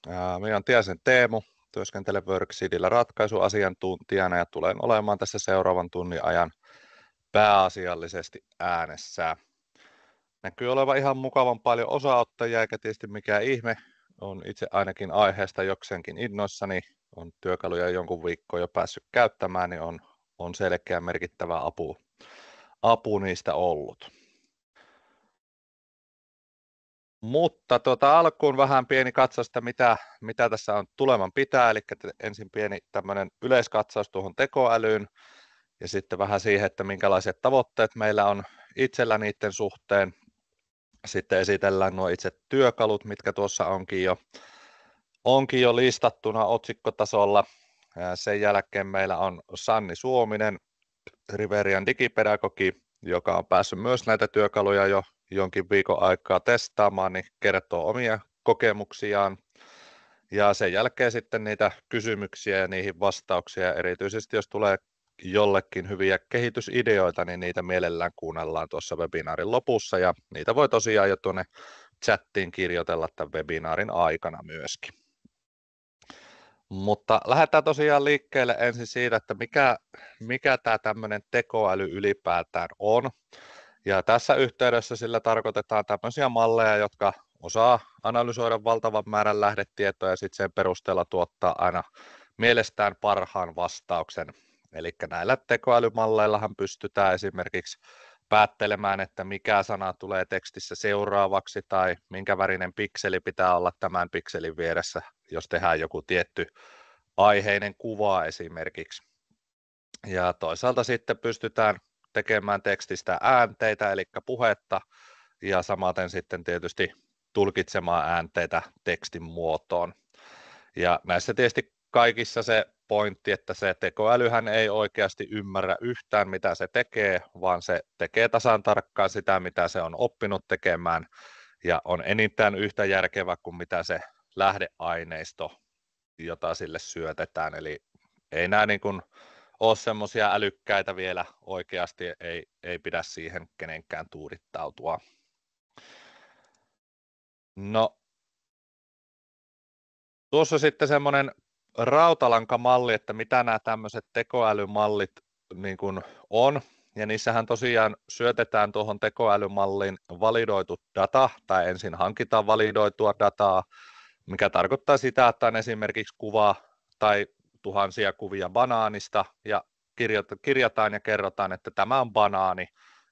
Minä olen Tiaisen Teemu, työskentelen Workseedillä ratkaisuasiantuntijana ja tulen olemaan tässä seuraavan tunnin ajan pääasiallisesti äänessä. Näkyy olevan ihan mukavan paljon osaottajia, eikä tietysti mikään ihme. On itse ainakin aiheesta jokseenkin innoissani. On työkaluja jonkun viikkoa jo päässyt käyttämään, niin on selkeä merkittävä apu niistä ollut. Mutta alkuun vähän pieni katsaus, että mitä tässä on tuleman pitää, eli ensin pieni tämmöinen yleiskatsaus tuohon tekoälyyn ja sitten vähän siihen, että minkälaiset tavoitteet meillä on itsellä niiden suhteen. Sitten esitellään nuo itse työkalut, mitkä tuossa onkin jo listattuna otsikkotasolla. Sen jälkeen meillä on Sanni Suominen, Riverian digipedagogi, joka on päässyt myös näitä työkaluja jo jonkin viikon aikaa testaamaan, niin kertoo omia kokemuksiaan. Ja sen jälkeen sitten niitä kysymyksiä ja niihin vastauksia, erityisesti jos tulee jollekin hyviä kehitysideoita, niin niitä mielellään kuunnellaan tuossa webinaarin lopussa, ja niitä voi tosiaan jo tuonne chattiin kirjoitella tämän webinaarin aikana myöskin. Mutta lähdetään tosiaan liikkeelle ensin siitä, että mikä tämä tämmöinen tekoäly ylipäätään on. Ja tässä yhteydessä sillä tarkoitetaan tämmöisiä malleja, jotka osaa analysoida valtavan määrän lähdetietoa ja sitten sen perusteella tuottaa aina mielestään parhaan vastauksen. Eli näillä tekoälymalleillahan pystytään esimerkiksi päättelemään, että mikä sana tulee tekstissä seuraavaksi tai minkä värinen pikseli pitää olla tämän pikselin vieressä, jos tehdään joku tietty aiheinen kuva esimerkiksi. Ja toisaalta sitten pystytään tekemään tekstistä äänteitä, eli puhetta, ja samaten sitten tietysti tulkitsemaan äänteitä tekstin muotoon. Ja näissä tietysti kaikissa se pointti, että se tekoälyhän ei oikeasti ymmärrä yhtään, mitä se tekee, vaan se tekee tasan tarkkaan sitä, mitä se on oppinut tekemään, ja on enintään yhtä järkevä kuin mitä se lähdeaineisto, jota sille syötetään. Eli ei nämä niin kuin ole semmoisia älykkäitä vielä oikeasti, ei pidä siihen kenenkään tuudittautua. No, tuossa sitten semmoinen rautalankamalli, että mitä nämä tämmöiset tekoälymallit niin kuin on, ja niissähän tosiaan syötetään tuohon tekoälymalliin validoitu data, tai ensin hankitaan validoitua dataa, mikä tarkoittaa sitä, että on esimerkiksi kuva tai tuhansia kuvia banaanista, ja kirjataan ja kerrotaan, että tämä on banaani,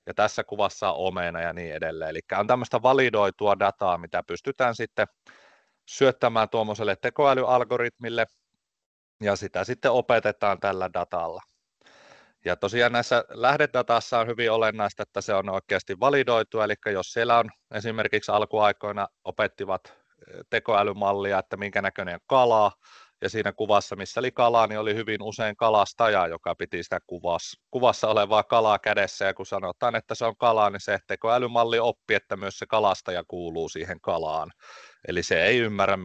ja tässä kuvassa on omena ja niin edelleen. Eli on tämmöistä validoitua dataa, mitä pystytään sitten syöttämään tuommoiselle tekoälyalgoritmille, ja sitä sitten opetetaan tällä datalla. Ja tosiaan näissä lähdedatassa on hyvin olennaista, että se on oikeasti validoitu, eli jos siellä on esimerkiksi alkuaikoina opettivat tekoälymallia, että minkä näköinen on kala, ja siinä kuvassa, missä oli kalaa, niin oli hyvin usein kalastaja, joka piti sitä kuvassa olevaa kalaa kädessä, ja kun sanotaan, että se on kala, niin se tekoälymalli oppi, että myös se kalastaja kuuluu siihen kalaan. Eli se ei ymmärrä,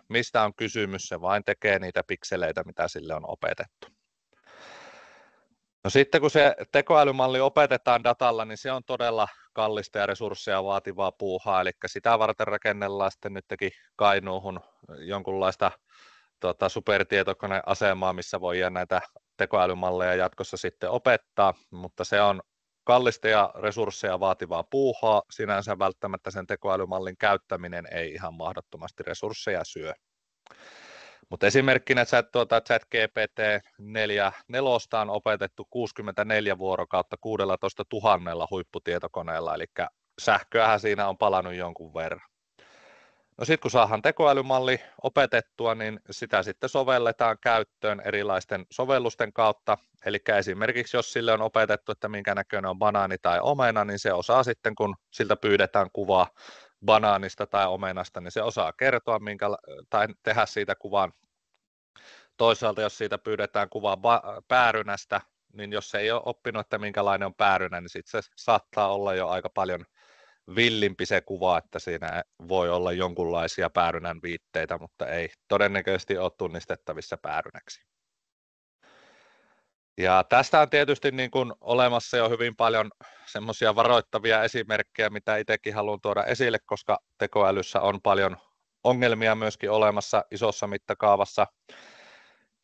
mistä on kysymys, se vain tekee niitä pikseleitä, mitä sille on opetettu. No sitten kun se tekoälymalli opetetaan datalla, niin se on todella kallista ja resursseja vaativaa puuhaa, eli sitä varten rakennellaan sitten nytkin Kainuuhun jonkunlaista supertietokoneasemaa, missä voidaan näitä tekoälymalleja jatkossa sitten opettaa, mutta se on kallista ja resursseja vaativaa puuhaa, sinänsä välttämättä sen tekoälymallin käyttäminen ei ihan mahdottomasti resursseja syö. Mutta esimerkkinä ChatGPT-4 on opetettu 64 vuorokautta 16 000 huipputietokoneella, eli sähköähän siinä on palannut jonkun verran. No sitten kun saadaan tekoälymalli opetettua, niin sitä sitten sovelletaan käyttöön erilaisten sovellusten kautta. Eli esimerkiksi jos sille on opetettu, että minkä näköinen on banaani tai omena, niin se osaa sitten, kun siltä pyydetään kuvaa banaanista tai omenasta, niin se osaa kertoa tai tehdä siitä kuvan. Toisaalta jos siitä pyydetään kuvaa päärynästä, niin jos se ei ole oppinut, että minkälainen on päärynä, niin sitten se saattaa olla jo aika paljon villimpi se kuva, että siinä voi olla jonkunlaisia päärynän viitteitä, mutta ei todennäköisesti ole tunnistettavissa päärynäksi. Ja tästä on tietysti niin kuin olemassa jo hyvin paljon semmoisia varoittavia esimerkkejä, mitä itsekin haluan tuoda esille, koska tekoälyssä on paljon ongelmia myöskin olemassa isossa mittakaavassa.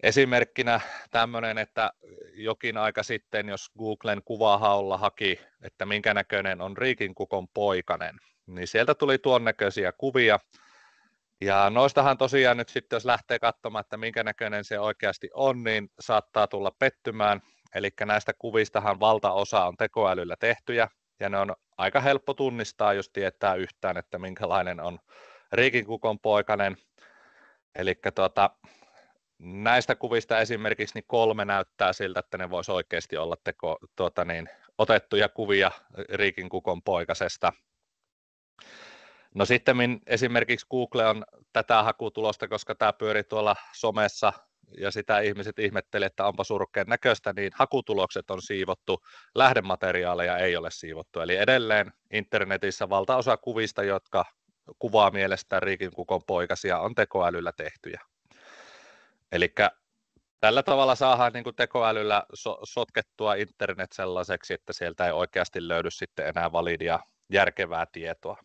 Esimerkkinä tämmöinen, että jokin aika sitten, jos Googlen kuvahaolla haki, että minkä näköinen on riikinkukon poikanen, niin sieltä tuli tuon näköisiä kuvia. Ja noistahan tosiaan nyt sitten, jos lähtee katsomaan, että minkä näköinen se oikeasti on, niin saattaa tulla pettymään. Eli näistä kuvistahan valtaosa on tekoälyllä tehtyjä, ja ne on aika helppo tunnistaa, jos tietää yhtään, että minkälainen on riikinkukon poikanen. Eli näistä kuvista esimerkiksi niin 3 näyttää siltä, että ne voisi oikeasti olla otettuja kuvia riikinkukon poikasesta. No sitten esimerkiksi Google on tätä hakutulosta, koska tämä pyörii tuolla somessa ja sitä ihmiset ihmettelee, että onpa surkean näköistä, niin hakutulokset on siivottu, lähdemateriaaleja ei ole siivottu. Eli edelleen internetissä valtaosa kuvista, jotka kuvaa mielestään riikinkukon poikasia, on tekoälyllä tehtyjä. Eli tällä tavalla saadaan niin kuin tekoälyllä sotkettua internet sellaiseksi, että sieltä ei oikeasti löydy sitten enää validia järkevää tietoa.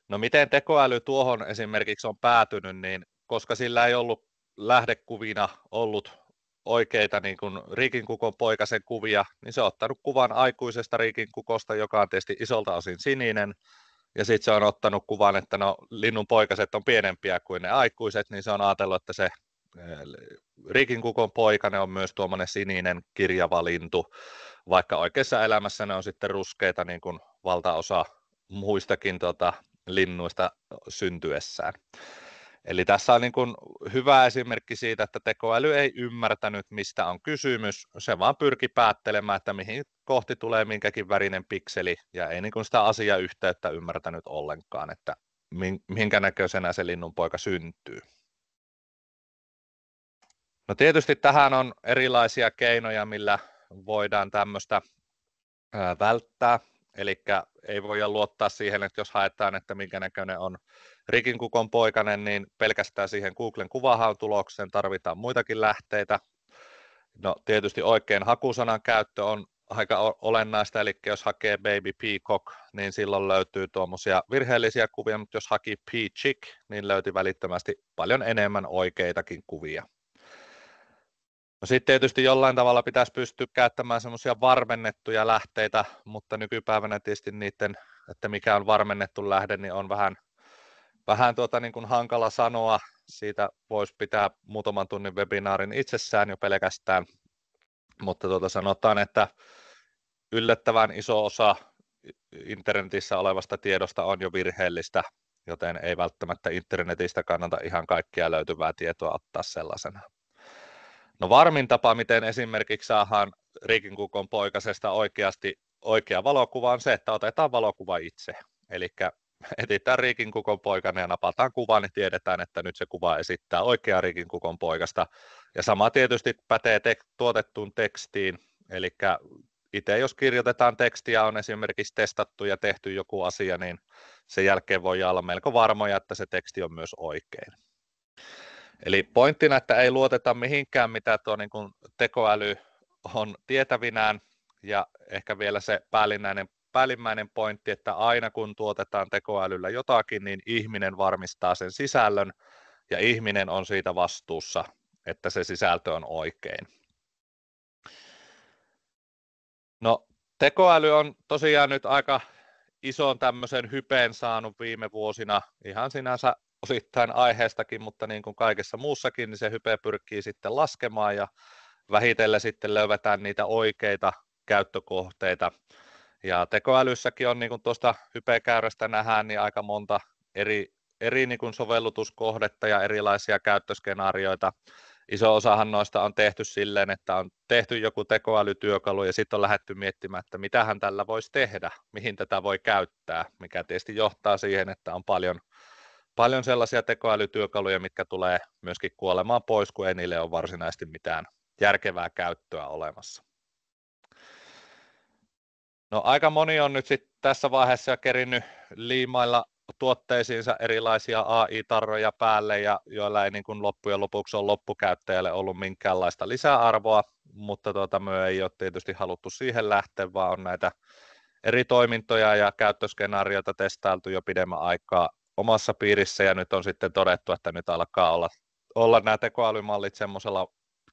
No miten tekoäly tuohon esimerkiksi on päätynyt, niin koska sillä ei ollut lähdekuvina ollut oikeita niin kuin riikinkukon poikasen kuvia, niin se on ottanut kuvan aikuisesta riikinkukosta, joka on tietysti isolta osin sininen, ja sitten se on ottanut kuvan, että no linnun poikaset on pienempiä kuin ne aikuiset, niin se on ajatellut, että se riikinkukon poikanen on myös tuommoinen sininen kirjava lintu, vaikka oikeassa elämässä ne on sitten ruskeita niin kuin valtaosa muistakin linnuista syntyessään. Eli tässä on niin kuin hyvä esimerkki siitä, että tekoäly ei ymmärtänyt, mistä on kysymys. Se vaan pyrki päättelemään, että mihin kohti tulee minkäkin värinen pikseli, ja ei niin kuin sitä asiayhteyttä ymmärtänyt ollenkaan, että minkä näköisenä se linnunpoika syntyy. No tietysti tähän on erilaisia keinoja, millä voidaan tämmöistä välttää. Eli ei voida luottaa siihen, että jos haetaan, että minkä näköinen on riikinkukon poikanen, niin pelkästään siihen Googlen kuvahaun tulokseen tarvitaan muitakin lähteitä. No tietysti oikein hakusanan käyttö on aika olennaista, eli jos hakee baby peacock, niin silloin löytyy tuommoisia virheellisiä kuvia, mutta jos haki peachick, niin löytyy välittömästi paljon enemmän oikeitakin kuvia. No sitten tietysti jollain tavalla pitäisi pystyä käyttämään semmoisia varmennettuja lähteitä, mutta nykypäivänä tietysti niiden, että mikä on varmennettu lähde, niin on vähän niin kuin hankala sanoa. Siitä voisi pitää muutaman tunnin webinaarin itsessään jo pelkästään, mutta sanotaan, että yllättävän iso osa internetissä olevasta tiedosta on jo virheellistä, joten ei välttämättä internetistä kannata ihan kaikkia löytyvää tietoa ottaa sellaisena. No varmin tapa, miten esimerkiksi saadaan riikinkukon poikasesta oikeasti oikea valokuva on se, että otetaan valokuva itse. Eli etsitään riikinkukon poikainen ja napataan kuva, niin tiedetään, että nyt se kuva esittää oikeaa riikinkukon poikasta. Ja sama tietysti pätee tuotettuun tekstiin. Eli itse jos kirjoitetaan tekstiä, on esimerkiksi testattu ja tehty joku asia, niin sen jälkeen voi olla melko varmoja, että se teksti on myös oikein. Eli pointtina, että ei luoteta mihinkään, mitä tuo niin kuin tekoäly on tietävinään, ja ehkä vielä se päällimmäinen pointti, että aina kun tuotetaan tekoälyllä jotakin, niin ihminen varmistaa sen sisällön, ja ihminen on siitä vastuussa, että se sisältö on oikein. No, tekoäly on tosiaan nyt aika ison tämmöisen hypeen saanut viime vuosina, ihan sinänsä osittain aiheestakin, mutta niin kuin kaikessa muussakin, niin se hype pyrkii sitten laskemaan ja vähitellen sitten löydetään niitä oikeita käyttökohteita. Ja tekoälyssäkin on, niin kuin tuosta hypekäyrästä nähdään, niin aika monta eri niin kuin sovellutuskohdetta ja erilaisia käyttöskenaarioita. Iso osahan noista on tehty silleen, että on tehty joku tekoälytyökalu ja sitten on lähdetty miettimään, että mitähän tällä voisi tehdä, mihin tätä voi käyttää, mikä tietysti johtaa siihen, että on paljon sellaisia tekoälytyökaluja, mitkä tulee myöskin kuolemaan pois, kun ei niille ole varsinaisesti mitään järkevää käyttöä olemassa. No aika moni on nyt sitten tässä vaiheessa kerinnyt liimailla tuotteisiinsa erilaisia AI-tarroja päälle, ja joilla ei niin kuin loppujen lopuksi ole loppukäyttäjälle ollut minkäänlaista lisäarvoa, mutta me ei ole tietysti haluttu siihen lähteä, vaan on näitä eri toimintoja ja käyttöskenaarioita testailtu jo pidemmän aikaa omassa piirissä ja nyt on sitten todettu, että nyt alkaa olla nämä tekoälymallit semmoisella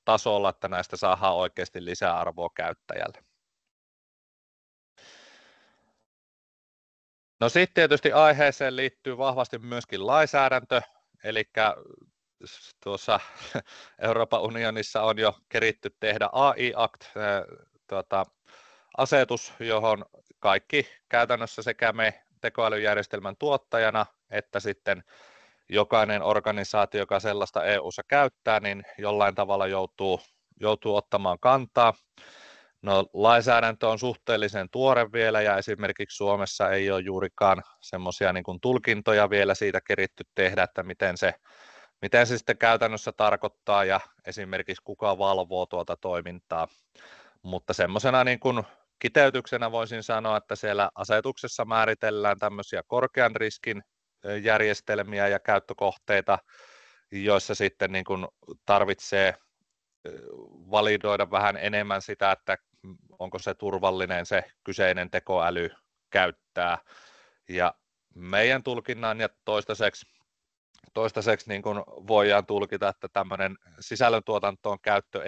tasolla, että näistä saadaan oikeasti lisäarvoa käyttäjälle. No sitten tietysti aiheeseen liittyy vahvasti myöskin lainsäädäntö, eli tuossa Euroopan unionissa on jo keritty tehdä AI Act, asetus, johon kaikki käytännössä sekä me tekoälyjärjestelmän tuottajana että sitten jokainen organisaatio, joka sellaista EU:ssa käyttää, niin jollain tavalla joutuu ottamaan kantaa. No, lainsäädäntö on suhteellisen tuore vielä ja esimerkiksi Suomessa ei ole juurikaan semmoisia niin kuin tulkintoja vielä siitä keritty tehdä, että miten se sitten käytännössä tarkoittaa ja esimerkiksi kuka valvoo tuota toimintaa. Mutta semmoisena niin kuin kiteytyksenä voisin sanoa, että siellä asetuksessa määritellään tämmöisiä korkean riskin järjestelmiä ja käyttökohteita, joissa sitten niin kuin tarvitsee validoida vähän enemmän sitä, että onko se turvallinen se kyseinen tekoäly käyttää. Ja meidän tulkinnan ja toistaiseksi niin kuin voidaan tulkita, että tämmöinen sisällöntuotantoon käyttö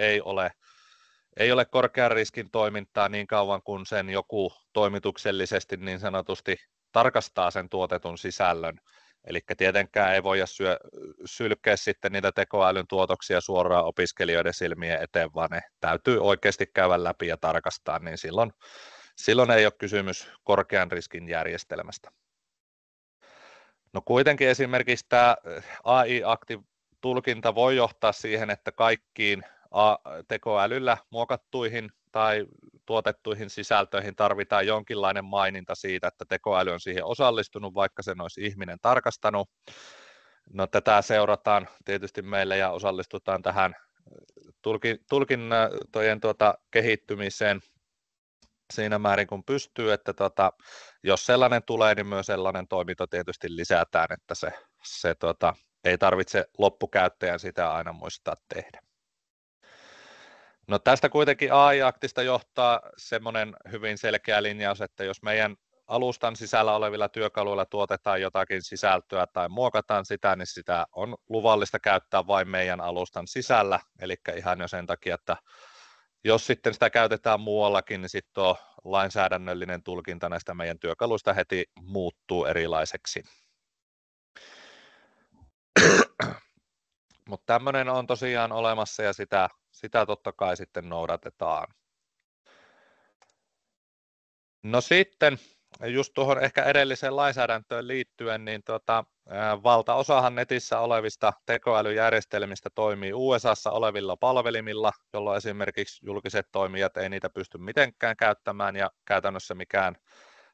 ei ole korkean riskin toimintaa niin kauan kuin sen joku toimituksellisesti niin sanotusti tarkastaa sen tuotetun sisällön. Eli tietenkään ei voida sylkeä sitten niitä tekoälyn tuotoksia suoraan opiskelijoiden silmien eteen, vaan ne täytyy oikeasti käydä läpi ja tarkastaa, niin silloin ei ole kysymys korkean riskin järjestelmästä. No kuitenkin esimerkiksi tämä AI-akti-tulkinta voi johtaa siihen, että kaikkiin tekoälyllä muokattuihin tai tuotettuihin sisältöihin tarvitaan jonkinlainen maininta siitä, että tekoäly on siihen osallistunut, vaikka sen olisi ihminen tarkastanut. No, tätä seurataan tietysti meille ja osallistutaan tähän tulkintojen kehittymiseen siinä määrin kun pystyy, että jos sellainen tulee, niin myös sellainen toiminto tietysti lisätään, että se ei tarvitse loppukäyttäjän sitä aina muistaa tehdä. No, tästä kuitenkin AI-aktista johtaa semmoinen hyvin selkeä linjaus, että jos meidän alustan sisällä olevilla työkaluilla tuotetaan jotakin sisältöä tai muokataan sitä, niin sitä on luvallista käyttää vain meidän alustan sisällä, eli ihan jo sen takia, että jos sitten sitä käytetään muuallakin, niin sitten tuo lainsäädännöllinen tulkinta näistä meidän työkaluista heti muuttuu erilaiseksi. Mutta tämmöinen on tosiaan olemassa ja sitä totta kai sitten noudatetaan. No sitten just tuohon ehkä edelliseen lainsäädäntöön liittyen, niin valtaosahan netissä olevista tekoälyjärjestelmistä toimii USAssa olevilla palvelimilla, jolloin esimerkiksi julkiset toimijat ei niitä pysty mitenkään käyttämään ja käytännössä mikään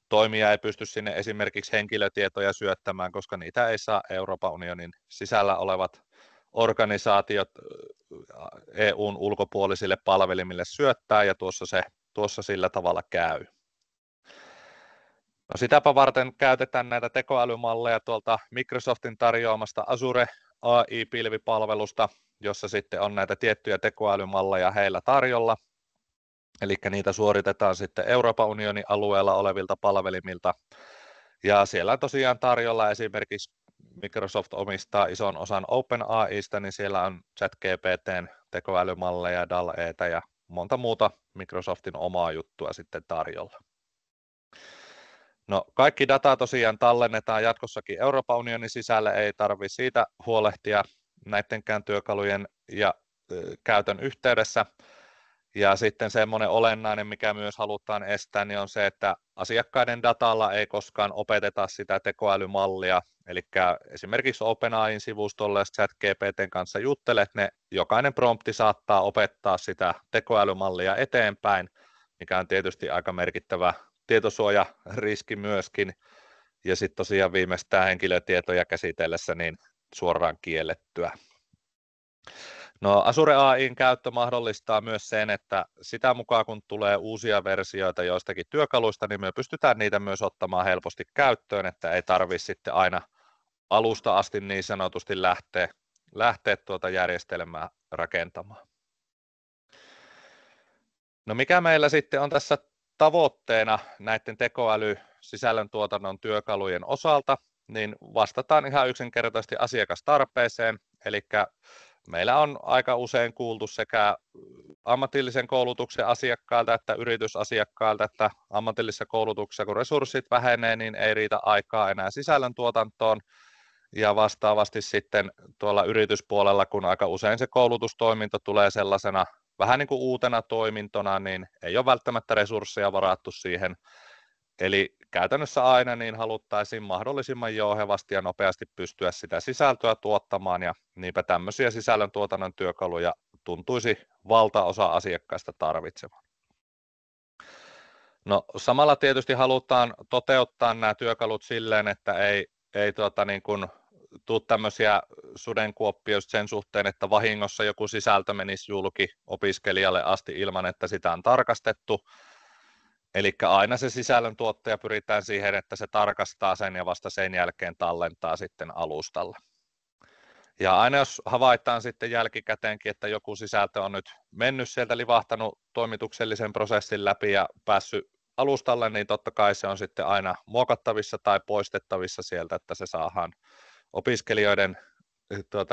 toimija ei pysty sinne esimerkiksi henkilötietoja syöttämään, koska niitä ei saa Euroopan unionin sisällä olevat organisaatiot EUn ulkopuolisille palvelimille syöttää ja tuossa sillä tavalla käy. No, sitäpä varten käytetään näitä tekoälymalleja tuolta Microsoftin tarjoamasta Azure AI-pilvipalvelusta, jossa sitten on näitä tiettyjä tekoälymalleja heillä tarjolla. Eli niitä suoritetaan sitten Euroopan unionin alueella olevilta palvelimilta. Ja siellä on tosiaan tarjolla esimerkiksi Microsoft omistaa ison osan OpenAIsta, niin siellä on ChatGPT:n tekoälymalleja, DALL-Etä ja monta muuta Microsoftin omaa juttua sitten tarjolla. No, kaikki data tosiaan tallennetaan jatkossakin Euroopan unionin sisälle, ei tarvitse siitä huolehtia näidenkään työkalujen ja käytön yhteydessä. Ja sitten semmoinen olennainen, mikä myös halutaan estää, niin on se, että asiakkaiden datalla ei koskaan opeteta sitä tekoälymallia. Eli esimerkiksi OpenAIn sivustolla, jos ChatGPT:n kanssa juttelet, jokainen prompti saattaa opettaa sitä tekoälymallia eteenpäin, mikä on tietysti aika merkittävä tietosuojariski myöskin. Ja sitten tosiaan viimeistään henkilötietoja käsitellessä niin suoraan kiellettyä. No, Azure AI:n käyttö mahdollistaa myös sen, että sitä mukaan kun tulee uusia versioita joistakin työkaluista, niin me pystytään niitä myös ottamaan helposti käyttöön, että ei tarvitse sitten aina alusta asti niin sanotusti lähteä tuota järjestelmää rakentamaan. No, mikä meillä sitten on tässä tavoitteena näiden tekoälysisällöntuotannon työkalujen osalta, niin vastataan ihan yksinkertaisesti asiakastarpeeseen, eli meillä on aika usein kuultu sekä ammatillisen koulutuksen asiakkailta että yritysasiakkailta, että ammatillisessa koulutuksessa kun resurssit vähenee, niin ei riitä aikaa enää sisällöntuotantoon, ja vastaavasti sitten tuolla yrityspuolella, kun aika usein se koulutustoiminto tulee sellaisena vähän niin kuin uutena toimintona, niin ei ole välttämättä resursseja varattu siihen. Eli käytännössä aina niin haluttaisiin mahdollisimman jouhevasti ja nopeasti pystyä sitä sisältöä tuottamaan, ja niinpä tämmöisiä sisällöntuotannon työkaluja tuntuisi valtaosa asiakkaista tarvitsevan. No, samalla tietysti halutaan toteuttaa nämä työkalut silleen, että ei niin kuin tule tämmöisiä sudenkuoppia just sen suhteen, että vahingossa joku sisältö menisi julki opiskelijalle asti ilman, että sitä on tarkastettu. Eli aina se sisällöntuottaja pyritään siihen, että se tarkastaa sen ja vasta sen jälkeen tallentaa sitten alustalle. Ja aina jos havaitaan sitten jälkikäteenkin, että joku sisältö on nyt mennyt sieltä, livahtanut toimituksellisen prosessin läpi ja päässyt alustalle, niin totta kai se on sitten aina muokattavissa tai poistettavissa sieltä, että se saadaan opiskelijoiden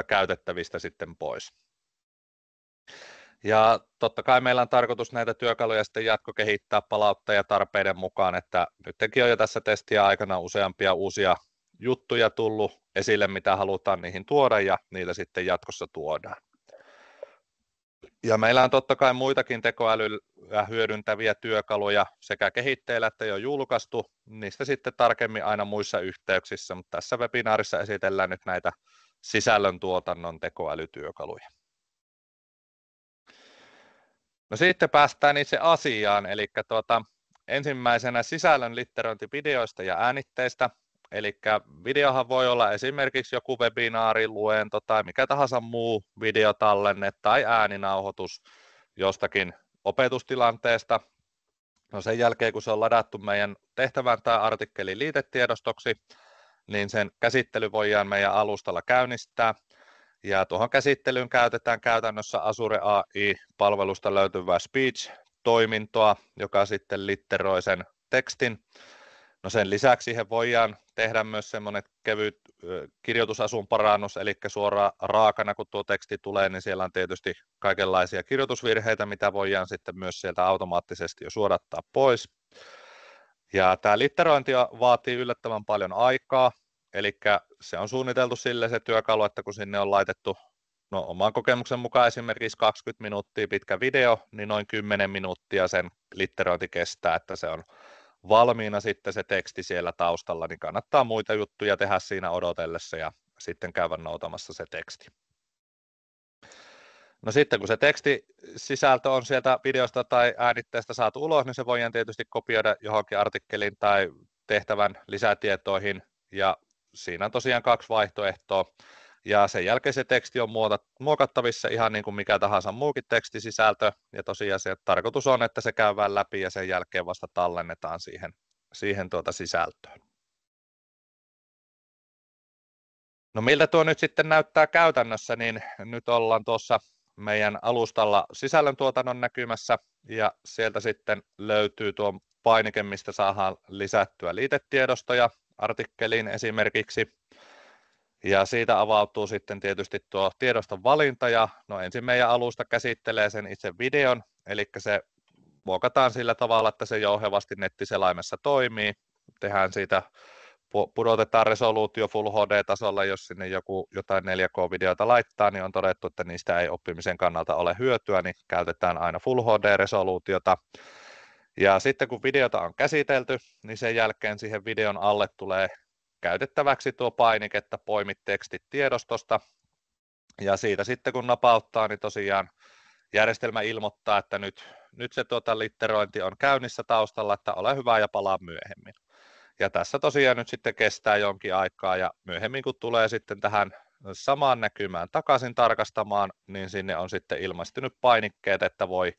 käytettävistä sitten pois. Ja totta kai meillä on tarkoitus näitä työkaluja sitten jatkokehittää palautteja tarpeiden mukaan, että nytkin on jo tässä testiä aikana useampia uusia juttuja tullut esille, mitä halutaan niihin tuoda, ja niitä sitten jatkossa tuodaan. Ja meillä on totta kai muitakin tekoälyä hyödyntäviä työkaluja sekä kehitteillä että jo julkaistu, niistä sitten tarkemmin aina muissa yhteyksissä, mutta tässä webinaarissa esitellään nyt näitä sisällöntuotannon tekoälytyökaluja. No sitten päästään itse asiaan, eli ensimmäisenä sisällön litterointi videoista ja äänitteistä. Eli videohan voi olla esimerkiksi joku webinaari, luento tai mikä tahansa muu videotallenne tai ääninauhoitus jostakin opetustilanteesta. No sen jälkeen, kun se on ladattu meidän tehtävän tai artikkelin liitetiedostoksi, niin sen käsittely voidaan meidän alustalla käynnistää. Ja tuohon käsittelyyn käytetään käytännössä Azure AI-palvelusta löytyvää speech-toimintoa, joka sitten litteroi sen tekstin. No sen lisäksi siihen voidaan tehdä myös semmoinen kevyt kirjoitusasun parannus, eli suoraan raakana, kun tuo teksti tulee, niin siellä on tietysti kaikenlaisia kirjoitusvirheitä, mitä voidaan sitten myös sieltä automaattisesti jo suodattaa pois. Ja tämä litterointi vaatii yllättävän paljon aikaa, eli se on suunniteltu sille se työkalu, että kun sinne on laitettu oman kokemuksen mukaan esimerkiksi 20 minuuttia pitkä video, niin noin 10 minuuttia sen litterointi kestää, että se on valmiina sitten se teksti siellä taustalla, niin kannattaa muita juttuja tehdä siinä odotellessa ja sitten käydä noutamassa se teksti. No sitten kun se tekstisisältö on sieltä videosta tai äänitteestä saatu ulos, niin se voidaan tietysti kopioida johonkin artikkeliin tai tehtävän lisätietoihin, ja siinä on tosiaan 2 vaihtoehtoa. Ja sen jälkeen se teksti on muokattavissa ihan niin kuin mikä tahansa muukin tekstisisältö, ja tosiaan se tarkoitus on, että se käydään läpi ja sen jälkeen vasta tallennetaan siihen sisältöön. No miltä tuo nyt sitten näyttää käytännössä, niin nyt ollaan tuossa meidän alustalla sisällöntuotannon näkymässä, ja sieltä sitten löytyy tuo painike, mistä saadaan lisättyä liitetiedostoja artikkeliin esimerkiksi. Ja siitä avautuu sitten tietysti tuo tiedoston valinta, ja no ensin meidän alusta käsittelee sen itse videon, eli se muokataan sillä tavalla, että se jouhevasti nettiselaimessa toimii. Tehdään siitä, pudotetaan resoluutio Full HD-tasolla, jos sinne jotain 4K-videota laittaa, niin on todettu, että niistä ei oppimisen kannalta ole hyötyä, niin käytetään aina Full HD-resoluutiota. Ja sitten kun videota on käsitelty, niin sen jälkeen siihen videon alle tulee käytettäväksi tuo painike, että poimi tekstit tiedostosta, ja siitä sitten kun napauttaa, niin tosiaan järjestelmä ilmoittaa, että nyt se litterointi on käynnissä taustalla, että ole hyvä ja palaa myöhemmin. Ja tässä tosiaan nyt sitten kestää jonkin aikaa, ja myöhemmin kun tulee sitten tähän samaan näkymään takaisin tarkastamaan, niin sinne on sitten ilmestynyt painikkeet, että voi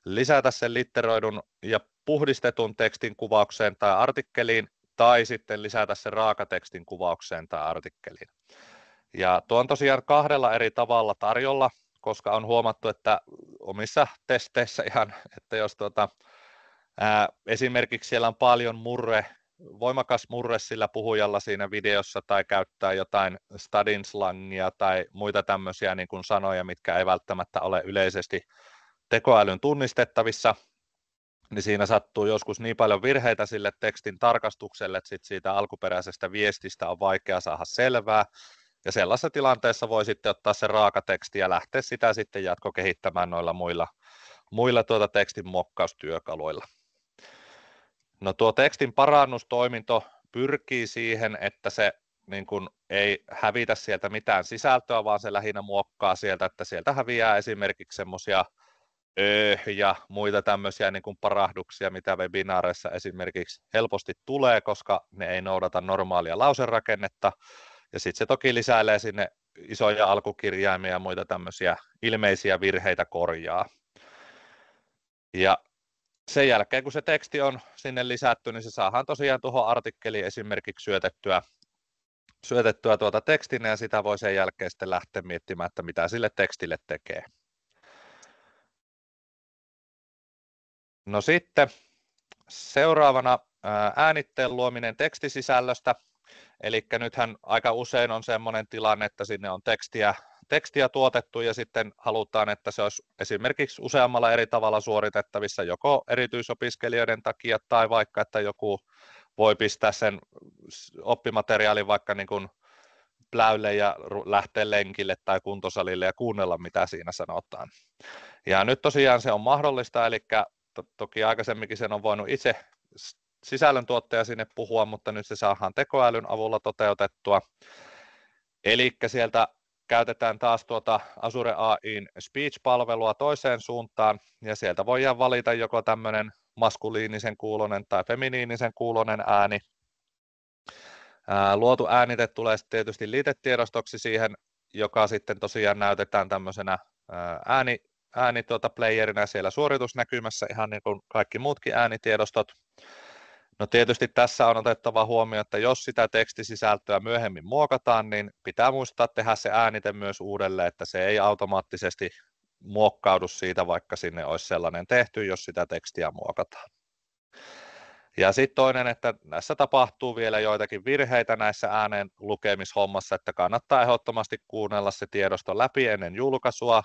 lisätä sen litteroidun ja puhdistetun tekstin kuvaukseen tai artikkeliin, tai sitten lisätä sen raakatekstin kuvaukseen tai artikkeliin. Ja tuo on tosiaan 2 eri tavalla tarjolla, koska on huomattu, että omissa testeissä ihan, että jos esimerkiksi siellä on paljon voimakas murre sillä puhujalla siinä videossa tai käyttää jotain stadin slangia tai muita tämmöisiä niin kuin sanoja, mitkä ei välttämättä ole yleisesti tekoälyn tunnistettavissa, niin siinä sattuu joskus niin paljon virheitä sille tekstin tarkastukselle, että siitä alkuperäisestä viestistä on vaikea saada selvää, ja sellaisessa tilanteessa voi sitten ottaa se raakateksti ja lähteä sitä sitten jatkokehittämään noilla muilla tekstin muokkaustyökaluilla. No tuo tekstin parannustoiminto pyrkii siihen, että se niin kuin ei hävitä sieltä mitään sisältöä, vaan se lähinnä muokkaa sieltä, että sieltä häviää esimerkiksi semmoisia ja muita tämmöisiä niin kuin parahduksia, mitä webinaareissa esimerkiksi helposti tulee, koska ne ei noudata normaalia lauserakennetta, ja sitten se toki lisäilee sinne isoja alkukirjaimia ja muita tämmöisiä ilmeisiä virheitä korjaa. Ja sen jälkeen, kun se teksti on sinne lisätty, niin se saadaan tosiaan tuohon artikkeliin esimerkiksi syötettyä tuota tekstinä, ja sitä voi sen jälkeen sitten lähteä miettimään, että mitä sille tekstille tekee. No sitten seuraavana äänitteen luominen tekstisisällöstä. Eli nythän aika usein on sellainen tilanne, että sinne on tekstiä tuotettu ja sitten halutaan, että se olisi esimerkiksi useammalla eri tavalla suoritettavissa joko erityisopiskelijoiden takia tai vaikka, että joku voi pistää sen oppimateriaalin vaikka niin kuin pläylle ja lähteä lenkille tai kuntosalille ja kuunnella, mitä siinä sanotaan. Ja nyt tosiaan se on mahdollista, eli toki aikaisemminkin sen on voinut itse sisällöntuottaja sinne puhua, mutta nyt se saadaan tekoälyn avulla toteutettua. Eli sieltä käytetään taas tuota Azure AI:n speech-palvelua toiseen suuntaan, ja sieltä voidaan valita joko tämmöinen maskuliinisen kuulonen tai feminiinisen kuulonen ääni. Luotu äänite tulee tietysti liitetiedostoksi siihen, joka sitten tosiaan näytetään tämmöisenä playerinä siellä suoritusnäkymässä, ihan niin kuin kaikki muutkin äänitiedostot. No tietysti tässä on otettava huomioon, että jos sitä tekstisisältöä myöhemmin muokataan, niin pitää muistaa tehdä se äänite myös uudelleen, että se ei automaattisesti muokkaudu siitä, vaikka sinne olisi sellainen tehty, jos sitä tekstiä muokataan. Ja sitten toinen, että näissä tapahtuu vielä joitakin virheitä näissä ääneen lukemishommassa, että kannattaa ehdottomasti kuunnella se tiedosto läpi ennen julkaisua.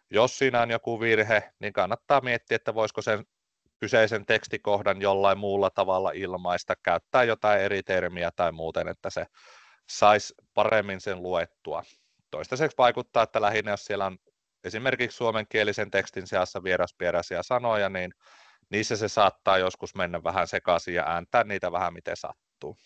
Jos siinä on joku virhe, niin kannattaa miettiä, että voisiko sen kyseisen tekstikohdan jollain muulla tavalla ilmaista, käyttää jotain eri termiä tai muuten, että se saisi paremmin sen luettua. Toistaiseksi vaikuttaa, että lähinnä jos siellä on esimerkiksi suomenkielisen tekstin seassa vieraspieraisia sanoja, niin niissä se saattaa joskus mennä vähän sekaisin ja ääntää niitä vähän miten sattuu.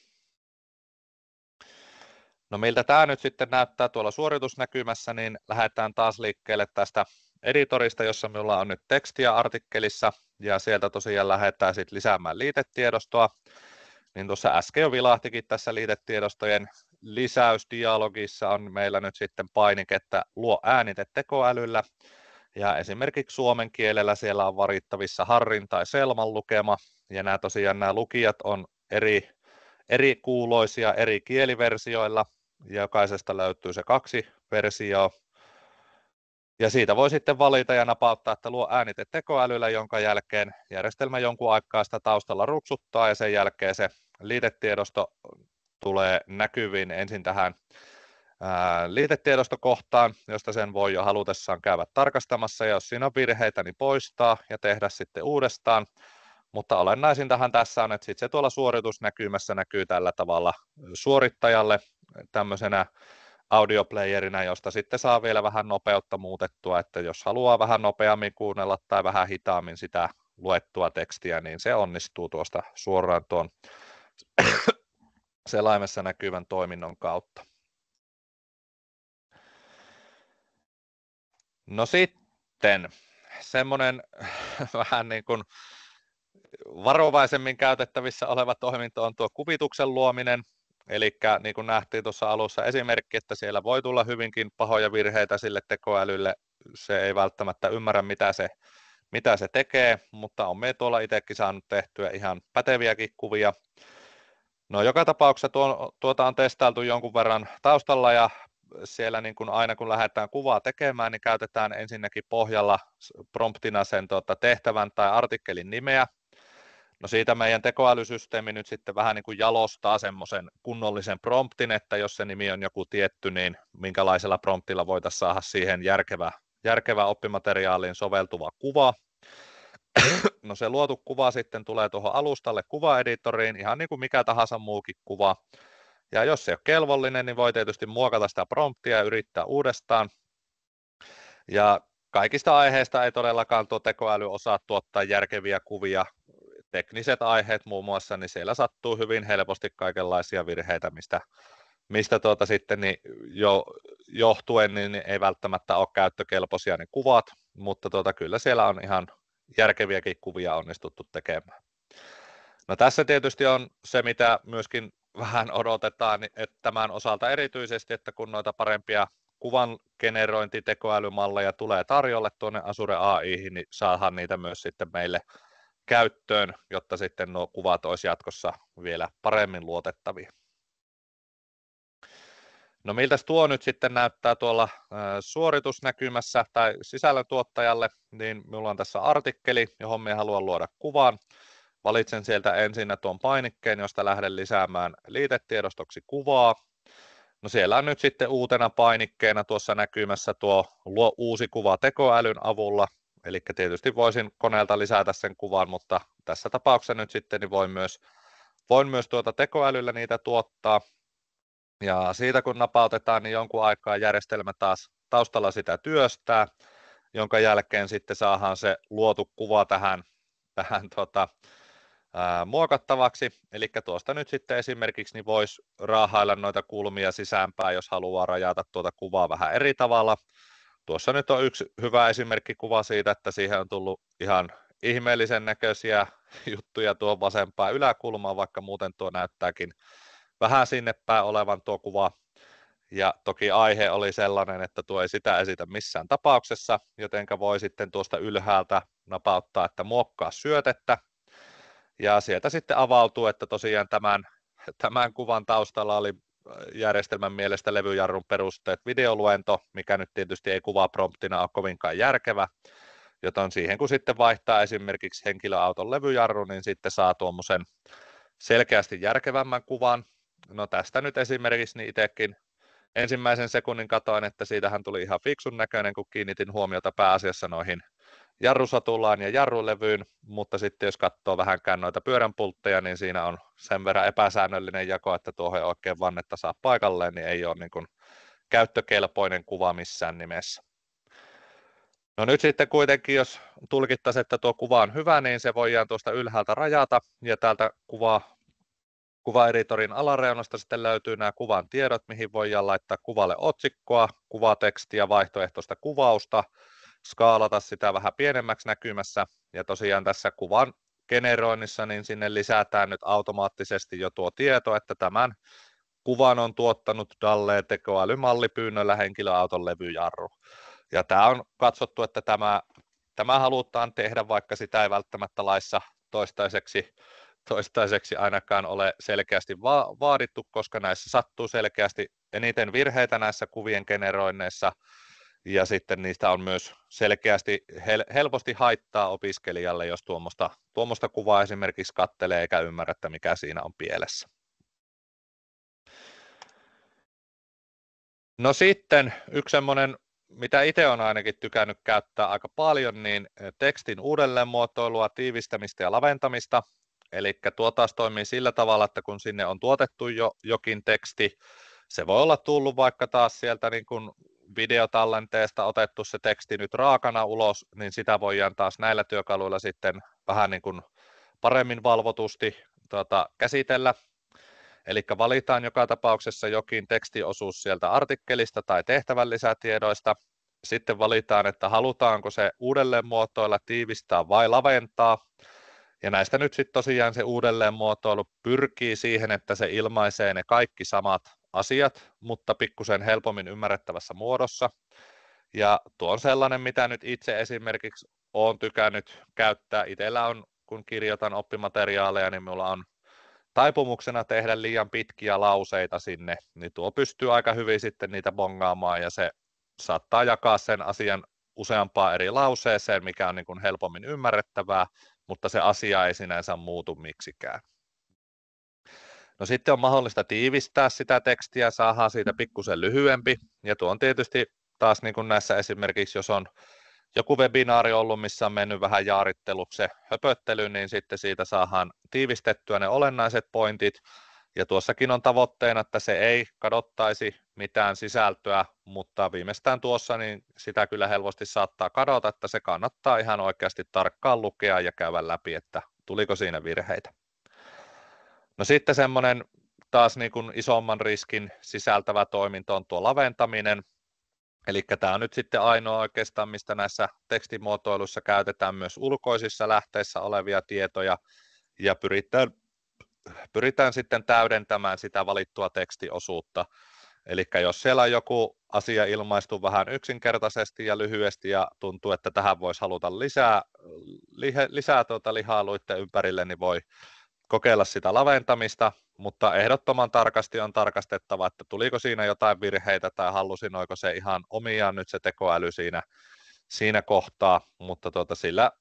No miltä tämä nyt sitten näyttää tuolla suoritusnäkymässä, niin lähdetään taas liikkeelle tästä editorista, jossa minulla on nyt tekstiä artikkelissa, ja sieltä tosiaan lähdetään sitten lisäämään liitetiedostoa. Niin tuossa äsken jo vilahtikin tässä liitetiedostojen lisäysdialogissa on meillä nyt sitten painike, että luo äänite tekoälyllä, ja esimerkiksi suomen kielellä siellä on varittavissa Harrin tai Selman lukema, ja nämä lukijat on eri kuuloisia eri kieliversioilla, ja jokaisesta löytyy se 2 versioa. Ja siitä voi sitten valita ja napauttaa, että luo äänite tekoälyllä, jonka jälkeen järjestelmä jonkun aikaa sitä taustalla ruksuttaa, ja sen jälkeen se liitetiedosto tulee näkyviin ensin tähän liitetiedostokohtaan, josta sen voi jo halutessaan käydä tarkastamassa, ja jos siinä on virheitä, niin poistaa ja tehdä sitten uudestaan. Mutta olennaisintahan tässä on, että sitten se tuolla suoritusnäkymässä näkyy tällä tavalla suorittajalle tämmöisenä audioplayerina, josta sitten saa vielä vähän nopeutta muutettua, että jos haluaa vähän nopeammin kuunnella tai vähän hitaammin sitä luettua tekstiä, niin se onnistuu tuosta suoraan tuon selaimessa näkyvän toiminnon kautta. No sitten semmoinen vähän niin kuin varovaisemmin käytettävissä oleva toiminto on tuo kuvituksen luominen. Eli niin kuin nähtiin tuossa alussa esimerkki, että siellä voi tulla hyvinkin pahoja virheitä sille tekoälylle. Se ei välttämättä ymmärrä, mitä se tekee, mutta on me tuolla itsekin saanut tehtyä ihan päteviäkin kuvia. No joka tapauksessa tuota on testailtu jonkun verran taustalla, ja siellä niin kuin aina kun lähdetään kuvaa tekemään, niin käytetään ensinnäkin pohjalla promptina sen tehtävän tai artikkelin nimeä. No siitä meidän tekoälysysteemi nyt sitten vähän niin kuin jalostaa semmoisen kunnollisen promptin, että jos se nimi on joku tietty, niin minkälaisella promptilla voitaisiin saada siihen järkevä oppimateriaaliin soveltuva kuva. No se luotu kuva sitten tulee tuohon alustalle kuvaeditoriin, ihan niin kuin mikä tahansa muukin kuva. Ja jos se ei ole kelvollinen, niin voi tietysti muokata sitä promptia ja yrittää uudestaan. Ja kaikista aiheista ei todellakaan tuo tekoäly osaa tuottaa järkeviä kuvia. Tekniset aiheet muun muassa, niin siellä sattuu hyvin helposti kaikenlaisia virheitä, mistä sitten niin johtuen niin ei välttämättä ole käyttökelpoisia ne kuvat, mutta kyllä siellä on ihan järkeviäkin kuvia onnistuttu tekemään. No tässä tietysti on se, mitä myöskin vähän odotetaan, että tämän osalta erityisesti, että kun noita parempia kuvan generointitekoälymalleja tulee tarjolle tuonne Azure AI:hin, niin saadaan niitä myös sitten meille käyttöön, jotta sitten nuo kuvat olisi jatkossa vielä paremmin luotettavia. No miltäs tuo nyt sitten näyttää tuolla suoritusnäkymässä tai sisällöntuottajalle, niin minulla on tässä artikkeli, johon minä haluan luoda kuvan. Valitsen sieltä ensin tuon painikkeen, josta lähden lisäämään liitetiedostoksi kuvaa. No siellä on nyt sitten uutena painikkeena tuossa näkymässä tuo luo uusi kuva tekoälyn avulla. Eli tietysti voisin koneelta lisätä sen kuvan, mutta tässä tapauksessa nyt sitten niin voin myös tekoälyllä niitä tuottaa. Ja siitä kun napautetaan, niin jonkun aikaa järjestelmä taas taustalla sitä työstää, jonka jälkeen sitten saadaan se luotu kuva tähän muokattavaksi. Eli tuosta nyt sitten esimerkiksi niin voisi raahailla noita kulmia sisäänpäin, jos haluaa rajata tuota kuvaa vähän eri tavalla. Tuossa nyt on yksi hyvä esimerkki kuva siitä, että siihen on tullut ihan ihmeellisen näköisiä juttuja tuon vasempaan yläkulmaan, vaikka muuten tuo näyttääkin vähän sinne päin olevan tuo kuva. Ja toki aihe oli sellainen, että tuo ei sitä esitä missään tapauksessa, jotenka voi sitten tuosta ylhäältä napauttaa, että muokkaa syötettä. Ja sieltä sitten avautuu, että tosiaan tämän kuvan taustalla oli järjestelmän mielestä levyjarrun perusteet videoluento, mikä nyt tietysti ei kuvapromptina ole kovinkaan järkevä, joten siihen kun sitten vaihtaa esimerkiksi henkilöauton levyjarru, niin sitten saa tuommoisen selkeästi järkevämmän kuvan. No tästä nyt esimerkiksi niin itsekin ensimmäisen sekunnin katoin, että siitähän tuli ihan fiksun näköinen, kun kiinnitin huomiota pääasiassa noihin jarrusatulaan ja jarrulevyyn, mutta sitten jos katsoo vähänkään noita pyöränpultteja, niin siinä on sen verran epäsäännöllinen jako, että tuohon ei oikein vannetta saa paikalleen, niin ei ole niin kuin käyttökelpoinen kuva missään nimessä. No nyt sitten kuitenkin, jos tulkittaisiin, että tuo kuva on hyvä, niin se voidaan tuosta ylhäältä rajata, ja täältä kuvaeditorin alareunasta sitten löytyy nämä kuvan tiedot, mihin voidaan laittaa kuvalle otsikkoa, kuvatekstiä, vaihtoehtoista kuvausta, skaalata sitä vähän pienemmäksi näkymässä, ja tosiaan tässä kuvan generoinnissa niin sinne lisätään nyt automaattisesti jo tuo tieto, että tämän kuvan on tuottanut Dalleen tekoälymallipyynnöllä henkilöauton levyjarru. Ja tämä on katsottu, että tämä halutaan tehdä, vaikka sitä ei välttämättä laissa toistaiseksi ainakaan ole selkeästi vaadittu, koska näissä sattuu selkeästi eniten virheitä näissä kuvien generoinneissa, ja sitten niistä on myös selkeästi helposti haittaa opiskelijalle, jos tuommoista kuvaa esimerkiksi katselee eikä ymmärrä, että mikä siinä on pielessä. No sitten yksi semmoinen, mitä itse olen ainakin tykännyt käyttää aika paljon, niin tekstin uudelleenmuotoilua, tiivistämistä ja laventamista. Eli tuo taas toimii sillä tavalla, että kun sinne on tuotettu jokin teksti, se voi olla tullut vaikka taas sieltä niin kuin videotallenteesta otettu se teksti nyt raakana ulos, niin sitä voidaan taas näillä työkaluilla sitten vähän niin kuin paremmin valvotusti käsitellä. Eli valitaan joka tapauksessa jokin tekstiosuus sieltä artikkelista tai tehtävän lisätiedoista. Sitten valitaan, että halutaanko se uudelleenmuotoilla, tiivistää vai laventaa. Ja näistä nyt sitten tosiaan se uudelleenmuotoilu pyrkii siihen, että se ilmaisee ne kaikki samat asiat, mutta pikkusen helpommin ymmärrettävässä muodossa. Ja tuo on sellainen, mitä nyt itse esimerkiksi olen tykännyt käyttää. Itsellä on, kun kirjoitan oppimateriaaleja, niin minulla on taipumuksena tehdä liian pitkiä lauseita sinne, niin tuo pystyy aika hyvin sitten niitä bongaamaan, ja se saattaa jakaa sen asian useampaan eri lauseeseen, mikä on niin kuin helpommin ymmärrettävää, mutta se asia ei sinänsä muutu miksikään. No sitten on mahdollista tiivistää sitä tekstiä, saadaan siitä pikkusen lyhyempi, ja tuo on tietysti taas niin kuin näissä esimerkiksi, jos on joku webinaari ollut, missä on mennyt vähän jaaritteluksi se höpöttely, niin sitten siitä saadaan tiivistettyä ne olennaiset pointit, ja tuossakin on tavoitteena, että se ei kadottaisi mitään sisältöä, mutta viimeistään tuossa niin sitä kyllä helposti saattaa kadota, että se kannattaa ihan oikeasti tarkkaan lukea ja käydä läpi, että tuliko siinä virheitä. No sitten semmoinen taas niin kuin isomman riskin sisältävä toiminto on tuo laventaminen, eli tämä on nyt sitten ainoa oikeastaan, mistä näissä tekstimuotoiluissa käytetään myös ulkoisissa lähteissä olevia tietoja, ja pyritään sitten täydentämään sitä valittua tekstiosuutta. Eli jos siellä on joku asia ilmaistu vähän yksinkertaisesti ja lyhyesti ja tuntuu, että tähän voisi haluta lisää lihaa luitten ympärille, niin voi kokeilla sitä laventamista, mutta ehdottoman tarkasti on tarkastettava, että tuliko siinä jotain virheitä tai hallusinoiko se ihan omiaan nyt se tekoäly siinä kohtaa, mutta sillä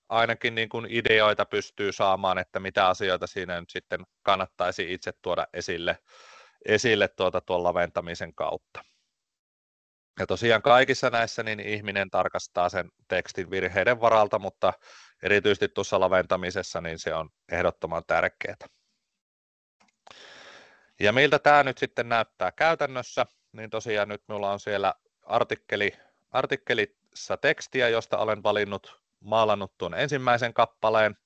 ainakin niin kuin ideoita pystyy saamaan, että mitä asioita siinä nyt sitten kannattaisi itse tuoda esille tuon laventamisen kautta. Ja tosiaan kaikissa näissä niin ihminen tarkastaa sen tekstin virheiden varalta, mutta erityisesti tuossa laventamisessa niin se on ehdottoman tärkeää. Ja miltä tämä nyt sitten näyttää käytännössä, niin tosiaan nyt minulla on siellä artikkelissa tekstiä, josta olen maalannut tuon ensimmäisen kappaleen,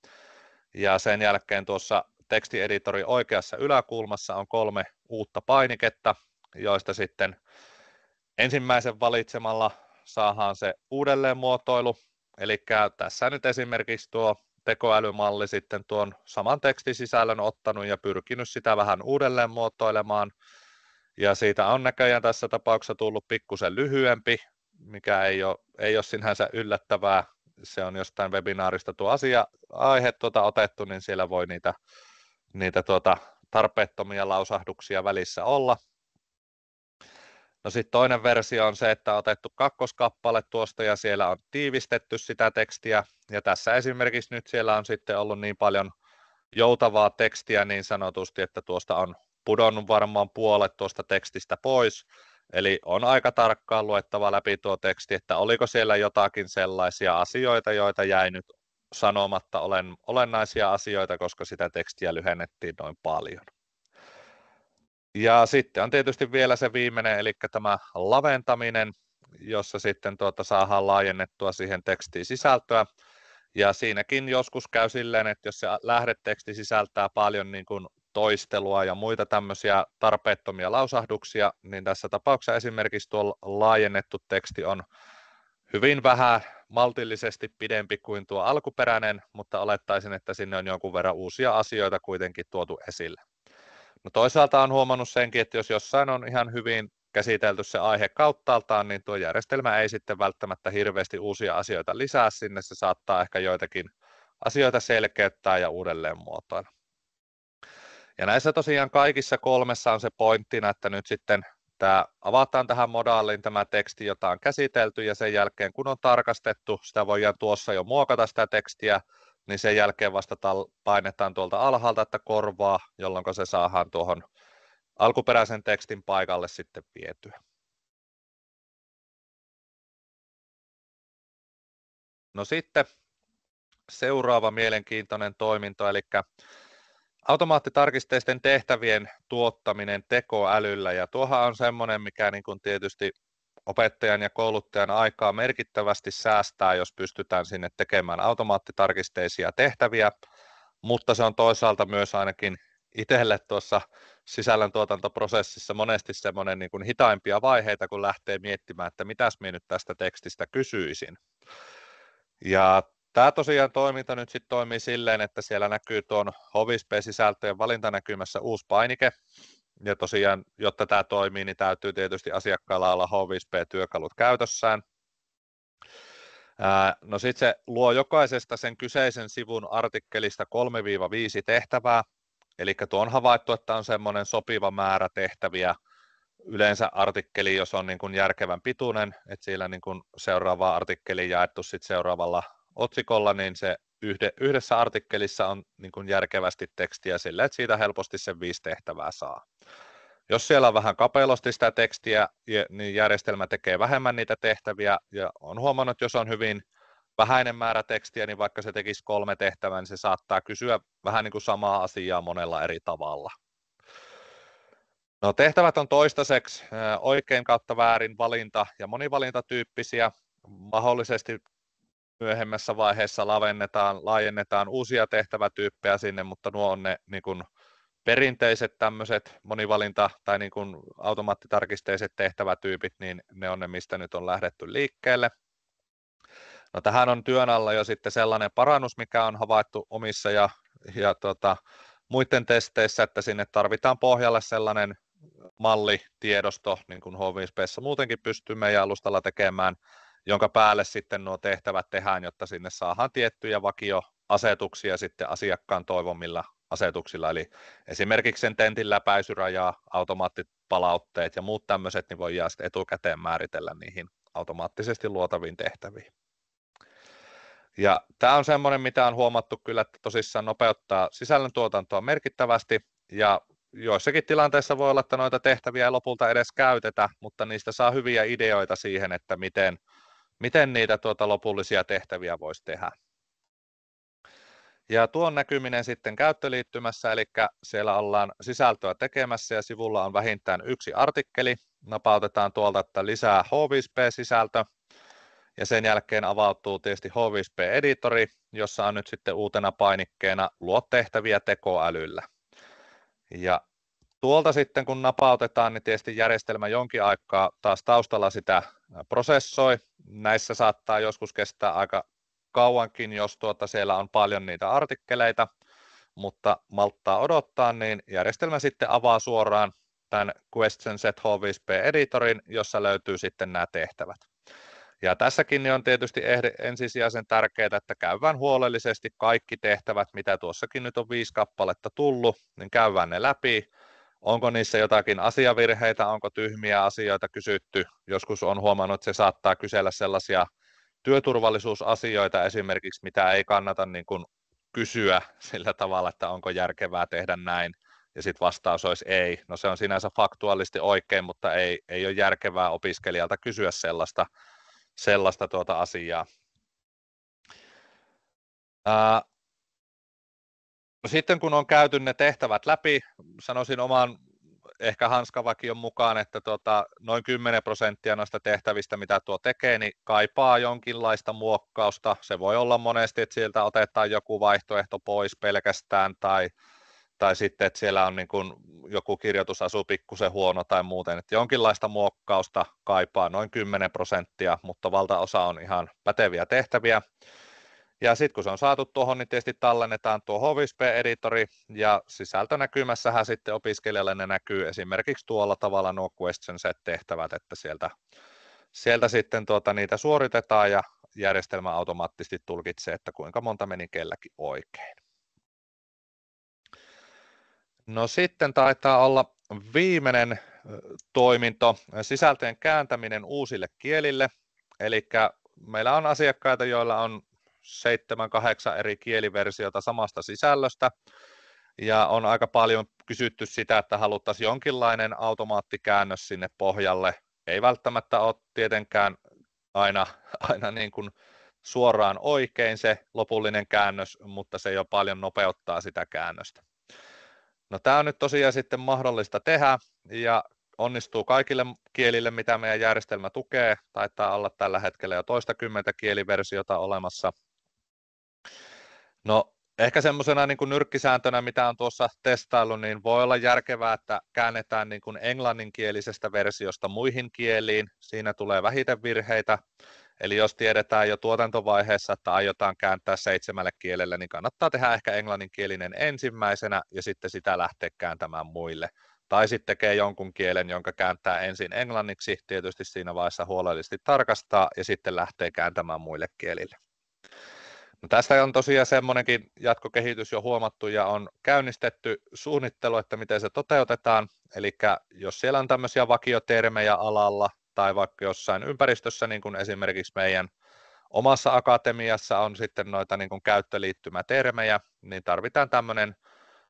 ja sen jälkeen tuossa tekstieditorin oikeassa yläkulmassa on 3 uutta painiketta, joista sitten ensimmäisen valitsemalla saadaan se uudelleenmuotoilu, eli tässä nyt esimerkiksi tuo tekoälymalli sitten tuon saman tekstisisällön ottanut ja pyrkinyt sitä vähän uudelleen muotoilemaan, ja siitä on näköjään tässä tapauksessa tullut pikkusen lyhyempi, mikä ei ole sinänsä yllättävää. Se on jostain webinaarista tuo aihe otettu, niin siellä voi niitä tarpeettomia lausahduksia välissä olla. No sitten toinen versio on se, että on otettu kakkoskappale tuosta ja siellä on tiivistetty sitä tekstiä, ja tässä esimerkiksi nyt siellä on sitten ollut niin paljon joutavaa tekstiä niin sanotusti, että tuosta on pudonnut varmaan puolet tuosta tekstistä pois, eli on aika tarkkaan luettava läpi tuo teksti, että oliko siellä jotakin sellaisia asioita, joita jäi nyt sanomatta olennaisia asioita, koska sitä tekstiä lyhennettiin noin paljon. Ja sitten on tietysti vielä se viimeinen, eli tämä laventaminen, jossa sitten saadaan laajennettua siihen tekstiin sisältöä. Ja siinäkin joskus käy silleen, että jos se lähdeteksti sisältää paljon niin kuin toistelua ja muita tämmöisiä tarpeettomia lausahduksia, niin tässä tapauksessa esimerkiksi tuo laajennettu teksti on hyvin vähän maltillisesti pidempi kuin tuo alkuperäinen, mutta olettaisin, että sinne on jonkun verran uusia asioita kuitenkin tuotu esille. No toisaalta on huomannut senkin, että jos jossain on ihan hyvin käsitelty se aihe kauttaaltaan, niin tuo järjestelmä ei sitten välttämättä hirveästi uusia asioita lisää sinne, se saattaa ehkä joitakin asioita selkeyttää ja uudelleen muotoilla. Ja näissä tosiaan kaikissa 3 on se pointtina, että nyt sitten avataan tähän modaaliin tämä teksti, jota on käsitelty, ja sen jälkeen kun on tarkastettu, sitä voidaan tuossa jo muokata sitä tekstiä, niin sen jälkeen vasta painetaan tuolta alhaalta, että korvaa, jolloin se saadaan tuohon alkuperäisen tekstin paikalle sitten vietyä. No sitten seuraava mielenkiintoinen toiminto, eli automaattitarkisteisten tehtävien tuottaminen tekoälyllä, ja tuohan on semmoinen, mikä niin kuin tietysti opettajan ja kouluttajan aikaa merkittävästi säästää, jos pystytään sinne tekemään automaattitarkisteisia tehtäviä, mutta se on toisaalta myös ainakin itselle tuossa sisällöntuotantoprosessissa monesti semmoinen niin kuin hitaimpia vaiheita, kun lähtee miettimään, että mitäs minä nyt tästä tekstistä kysyisin. Ja tämä tosiaan toiminta nyt sitten toimii silleen, että siellä näkyy tuon HoviSP-sisältöjen valintanäkymässä uusi painike, ja tosiaan, jotta tämä toimii, niin täytyy tietysti asiakkaalla olla HoviSP-työkalut käytössään. No sitten se luo jokaisesta sen kyseisen sivun artikkelista 3-5 tehtävää, eli tuo on havaittu, että on semmoinen sopiva määrä tehtäviä yleensä artikkeli, jos on niin kuin järkevän pituinen, että siellä niin kuin seuraava artikkeli jaettu sitten seuraavalla otsikolla, niin se yhdessä artikkelissa on niin kuin järkevästi tekstiä sillä, että siitä helposti sen 5 tehtävää saa. Jos siellä on vähän kapelosti sitä tekstiä, niin järjestelmä tekee vähemmän niitä tehtäviä, ja on huomannut, että jos on hyvin vähäinen määrä tekstiä, niin vaikka se tekisi 3 tehtävää, niin se saattaa kysyä vähän niin kuin samaa asiaa monella eri tavalla. No, tehtävät on toistaiseksi oikein kautta väärin valinta ja monivalintatyyppisiä. Mahdollisesti myöhemmässä vaiheessa laajennetaan uusia tehtävätyyppejä sinne, mutta nuo on ne niin kuin perinteiset tämmöiset monivalinta- tai niin kuin automaattitarkisteiset tehtävätyypit, niin ne on ne, mistä nyt on lähdetty liikkeelle. No, tähän on työn alla jo sitten sellainen parannus, mikä on havaittu omissa ja muiden testeissä, että sinne tarvitaan pohjalle sellainen mallitiedosto, niin kuin H5P:ssä muutenkin pystyy meidän alustalla tekemään, jonka päälle sitten nuo tehtävät tehdään, jotta sinne saadaan tiettyjä vakioasetuksia sitten asiakkaan toivomilla asetuksilla, eli esimerkiksi sen tentin läpäisyrajaa, automaattipalautteet ja muut tämmöiset, niin voidaan sitten etukäteen määritellä niihin automaattisesti luotaviin tehtäviin. Ja tämä on semmoinen, mitä on huomattu kyllä, että tosissaan nopeuttaa sisällöntuotantoa merkittävästi, ja joissakin tilanteissa voi olla, että noita tehtäviä ei lopulta edes käytetä, mutta niistä saa hyviä ideoita siihen, että miten niitä lopullisia tehtäviä voisi tehdä. Ja tuon näkyminen sitten käyttöliittymässä, eli siellä ollaan sisältöä tekemässä ja sivulla on vähintään 1 artikkeli. Napautetaan tuolta, että lisää H5P-sisältö. Ja sen jälkeen avautuu tietysti H5P-editori, jossa on nyt sitten uutena painikkeena luo tehtäviä tekoälyllä. Ja tuolta sitten kun napautetaan, niin tietysti järjestelmä jonkin aikaa taas taustalla sitä prosessoi. Näissä saattaa joskus kestää aika kauankin, jos siellä on paljon niitä artikkeleita, mutta malttaa odottaa, niin järjestelmä sitten avaa suoraan tämän Question Set H5P-editorin, jossa löytyy sitten nämä tehtävät. Ja tässäkin on tietysti ensisijaisen tärkeää, että käydään huolellisesti kaikki tehtävät, mitä tuossakin nyt on 5 kappaletta tullut, niin käydään ne läpi. Onko niissä jotakin asiavirheitä, onko tyhmiä asioita kysytty. Joskus on huomannut, että se saattaa kysellä sellaisia työturvallisuusasioita esimerkiksi, mitä ei kannata niin kuin kysyä sillä tavalla, että onko järkevää tehdä näin, ja sitten vastaus olisi ei. No, se on sinänsä faktuaalisesti oikein, mutta ei ole järkevää opiskelijalta kysyä sellaista asiaa. Sitten kun on käyty ne tehtävät läpi, sanoisin oman ehkä hanskavakion mukaan, että noin 10% noista tehtävistä, mitä tuo tekee, niin kaipaa jonkinlaista muokkausta. Se voi olla monesti, että sieltä otetaan joku vaihtoehto pois pelkästään, tai sitten, että siellä on niin kuin joku kirjoitusasu pikkusen huono tai muuten, että jonkinlaista muokkausta kaipaa noin 10%, mutta valtaosa on ihan päteviä tehtäviä. Ja sitten kun se on saatu tuohon, niin tietysti tallennetaan tuo H5P-editori, ja sisältönäkymässähän sitten opiskelijalle ne näkyy esimerkiksi tuolla tavalla nuo question set-tehtävät, että sieltä sitten niitä suoritetaan, ja järjestelmä automaattisesti tulkitsee, että kuinka monta meni kelläkin oikein. No, sitten taitaa olla viimeinen toiminto, sisältöjen kääntäminen uusille kielille, eli meillä on asiakkaita, joilla on 7-8 eri kieliversiota samasta sisällöstä, ja on aika paljon kysytty sitä, että haluttaisiin jonkinlainen automaattikäännös sinne pohjalle. Ei välttämättä ole tietenkään aina niin kuin suoraan oikein se lopullinen käännös, mutta se jo paljon nopeuttaa sitä käännöstä. No, tämä on nyt tosiaan sitten mahdollista tehdä, ja onnistuu kaikille kielille, mitä meidän järjestelmä tukee. Taitaa olla tällä hetkellä jo toistakymmentä kieliversiota olemassa. No, ehkä semmoisena niin kuin nyrkkisääntönä, mitä on tuossa testaillut, niin voi olla järkevää, että käännetään niin kuin englanninkielisestä versiosta muihin kieliin. Siinä tulee vähiten virheitä. Eli jos tiedetään jo tuotantovaiheessa, että aiotaan kääntää 7 kielelle, niin kannattaa tehdä ehkä englanninkielinen ensimmäisenä ja sitten sitä lähteä kääntämään muille. Tai sitten tekee jonkun kielen, jonka kääntää ensin englanniksi, tietysti siinä vaiheessa huolellisesti tarkastaa ja sitten lähtee kääntämään muille kielille. No, tästä on tosiaan semmoinenkin jatkokehitys jo huomattu ja on käynnistetty suunnittelu, että miten se toteutetaan. Eli jos siellä on tämmöisiä vakiotermejä alalla tai vaikka jossain ympäristössä, niin kuin esimerkiksi meidän omassa akatemiassa on sitten noita niin kuin käyttöliittymätermejä, niin tarvitaan tämmöinen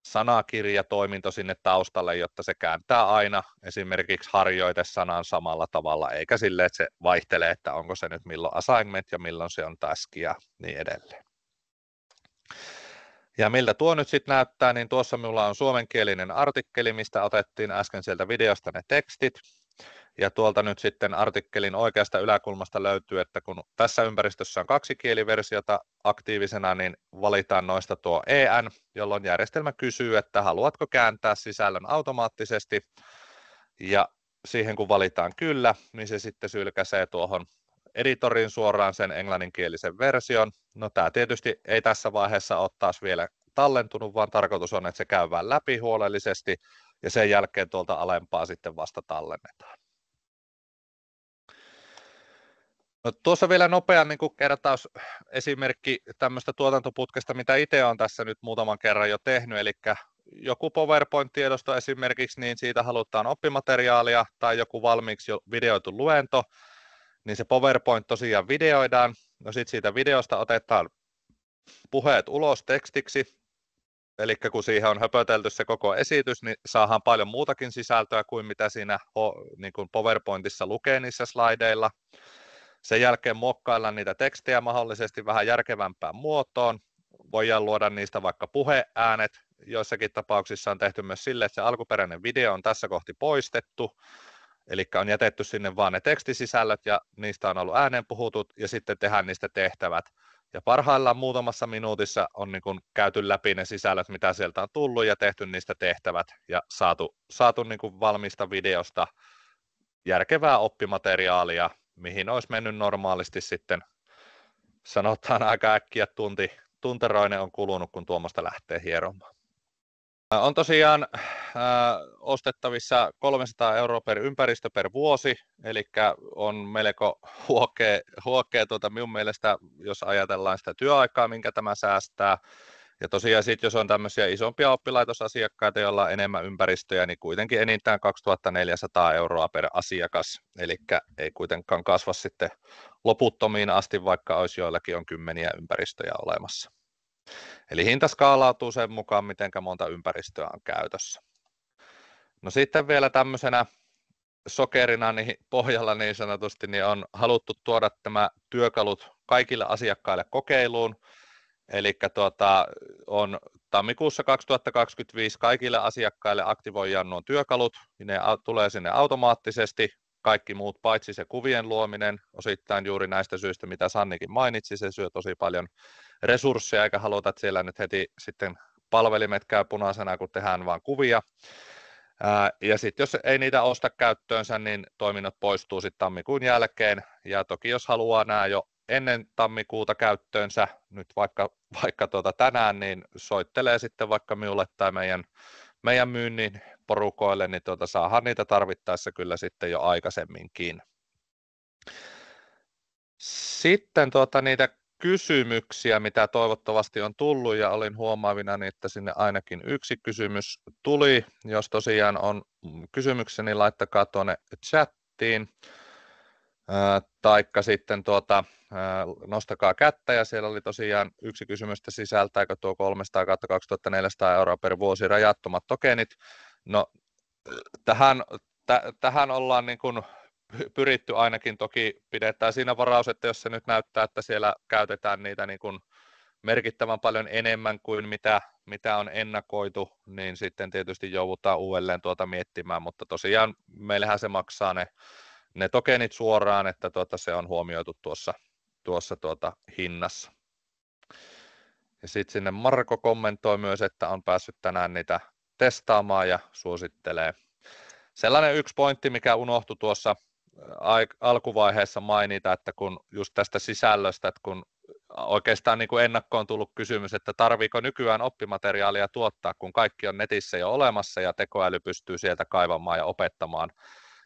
sanakirjatoiminto sinne taustalle, jotta se kääntää aina esimerkiksi harjoitesanan samalla tavalla, eikä sille, että se vaihtelee, että onko se nyt milloin assignment ja milloin se on task ja niin edelleen. Ja miltä tuo nyt sitten näyttää, niin tuossa minulla on suomenkielinen artikkeli, mistä otettiin äsken sieltä videosta ne tekstit. Ja tuolta nyt sitten artikkelin oikeasta yläkulmasta löytyy, että kun tässä ympäristössä on 2 kieliversiota aktiivisena, niin valitaan noista tuo EN, jolloin järjestelmä kysyy, että haluatko kääntää sisällön automaattisesti. Ja siihen kun valitaan kyllä, niin se sitten sylkäisee tuohon editoriin suoraan sen englanninkielisen version. No tämä tietysti ei tässä vaiheessa ole taas vielä tallentunut, vaan tarkoitus on, että se käydään läpi huolellisesti ja sen jälkeen tuolta alempaa sitten vasta tallennetaan. No, tuossa vielä nopea niin kuin kertausesimerkki tämmöistä tuotantoputkesta, mitä itse olen tässä nyt muutaman kerran jo tehnyt, eli joku PowerPoint-tiedosto esimerkiksi, niin siitä halutaan oppimateriaalia tai joku valmiiksi jo videoitu luento, niin se PowerPoint tosiaan videoidaan, no sitten siitä videosta otetaan puheet ulos tekstiksi, eli kun siihen on höpötelty se koko esitys, niin saadaan paljon muutakin sisältöä kuin mitä siinä niin kuin PowerPointissa lukee niissä slideilla. Sen jälkeen muokkaillaan niitä tekstejä mahdollisesti vähän järkevämpään muotoon. Voidaan luoda niistä vaikka puheäänet. Joissakin tapauksissa on tehty myös sille, että se alkuperäinen video on tässä kohti poistettu. Eli on jätetty sinne vaan ne tekstisisällöt ja niistä on ollut ääneen puhutut ja sitten tehdään niistä tehtävät. Ja parhaillaan muutamassa minuutissa on niin kuin käyty läpi ne sisällöt, mitä sieltä on tullut ja tehty niistä tehtävät ja saatu niin kuin valmista videosta järkevää oppimateriaalia, mihin olisi mennyt normaalisti sitten, sanotaan aika äkkiä tunteroinen on kulunut, kun tuommoista lähtee hieromaan. On tosiaan ostettavissa 300 € per ympäristö per vuosi, eli on melko huokea minun mielestä, jos ajatellaan sitä työaikaa, minkä tämä säästää. Ja tosiaan sitten, jos on tämmöisiä isompia oppilaitosasiakkaita, joilla on enemmän ympäristöjä, niin kuitenkin enintään 2400 € per asiakas, eli ei kuitenkaan kasva sitten loputtomiin asti, vaikka olisi joillakin on kymmeniä ympäristöjä olemassa. Eli hinta skaalautuu sen mukaan, miten monta ympäristöä on käytössä. No sitten vielä tämmöisenä sokerina niin pohjalla niin sanotusti, niin on haluttu tuoda tämä työkalut kaikille asiakkaille kokeiluun. Eli on tammikuussa 2025 kaikille asiakkaille aktivoidaan nuo työkalut, niin ne tulee sinne automaattisesti, kaikki muut paitsi se kuvien luominen, osittain juuri näistä syistä, mitä Sannikin mainitsi, se syö tosi paljon resursseja, eikä haluta, että siellä nyt heti sitten palvelimet käy punaisena, kun tehdään vaan kuvia. Ja sitten jos ei niitä osta käyttöönsä, niin toiminnot poistuu sitten tammikuun jälkeen, ja toki jos haluaa nämä jo ennen tammikuuta käyttöönsä, nyt vaikka tänään, niin soittelee sitten vaikka minulle tai meidän myynnin porukoille, niin saadaan niitä tarvittaessa kyllä sitten jo aikaisemminkin. Sitten niitä kysymyksiä, mitä toivottavasti on tullut, ja olin huomaavina, niin että sinne ainakin yksi kysymys tuli. Jos tosiaan on kysymyksiä, niin laittakaa tuonne chattiin. Taikka sitten nostakaa kättä, ja siellä oli tosiaan yksi kysymystä, sisältääkö tuo 300 kautta 2400 € per vuosi rajattomat tokenit. No tähän ollaan niin kuin pyritty ainakin, toki pidetään siinä varaus, että jos se nyt näyttää, että siellä käytetään niitä niin kuin merkittävän paljon enemmän kuin mitä on ennakoitu, niin sitten tietysti joudutaan uudelleen miettimään, mutta tosiaan meillähän se maksaa ne tokenit suoraan, että se on huomioitu tuossa hinnassa. Ja sitten sinne Marko kommentoi myös, että on päässyt tänään niitä testaamaan ja suosittelee. Sellainen yksi pointti, mikä unohtui tuossa alkuvaiheessa mainita, että kun just tästä sisällöstä, että kun oikeastaan niin kuin ennakkoon tullut kysymys, että tarviiko nykyään oppimateriaalia tuottaa, kun kaikki on netissä jo olemassa ja tekoäly pystyy sieltä kaivamaan ja opettamaan,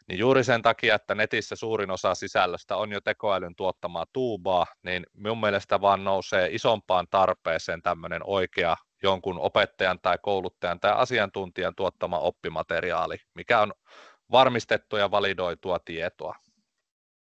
niin juuri sen takia, että netissä suurin osa sisällöstä on jo tekoälyn tuottamaa tuubaa, niin minun mielestä vaan nousee isompaan tarpeeseen tämmöinen oikea jonkun opettajan tai kouluttajan tai asiantuntijan tuottama oppimateriaali, mikä on varmistettua ja validoitua tietoa.